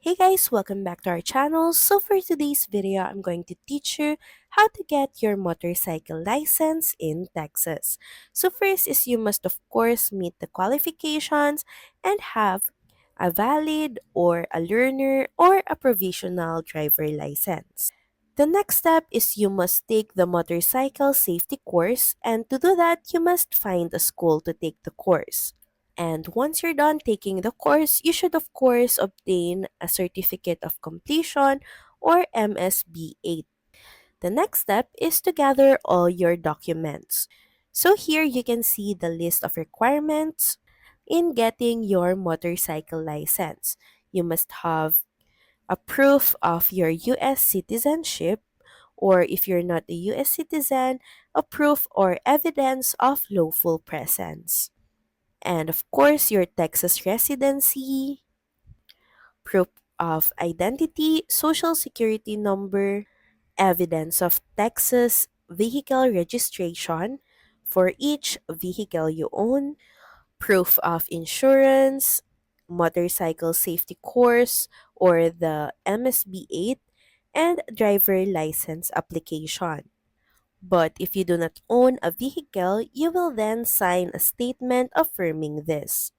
Hey guys, welcome back to our channel. So for today's video, I'm going to teach you how to get your motorcycle license in Texas. So first is you must of course meet the qualifications and have a valid or a learner or a provisional driver license. The next step is you must take the motorcycle safety course, and to do that, you must find a school to take the course. And once you're done taking the course, you should of course obtain a certificate of completion or MSB8. The next step is to gather all your documents. So here you can see the list of requirements in getting your motorcycle license. You must have a proof of your US citizenship, or if you're not a US citizen, a proof or evidence of lawful presence. And of course, your Texas residency, proof of identity, social security number, evidence of Texas vehicle registration for each vehicle you own, proof of insurance, motorcycle safety course or the MSB8, and driver license application. But if you do not own a vehicle, you will then sign a statement affirming this.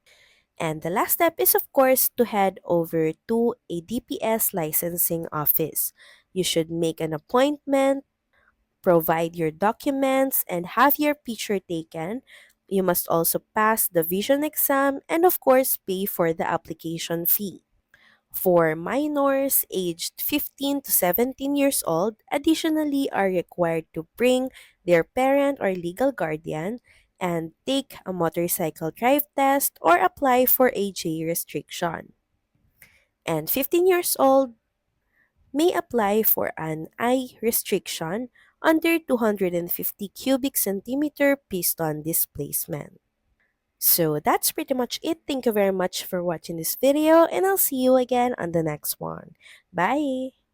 And the last step is, of course, to head over to a DPS licensing office. You should make an appointment, provide your documents, and have your picture taken. You must also pass the vision exam and, of course, pay for the application fee. For minors aged 15 to 17 years old, additionally are required to bring their parent or legal guardian and take a motorcycle drive test or apply for a J restriction. And 15 years old may apply for an I restriction under 250 cubic centimeter piston displacement. So that's pretty much it. Thank you very much for watching this video, and I'll see you again on the next one. Bye!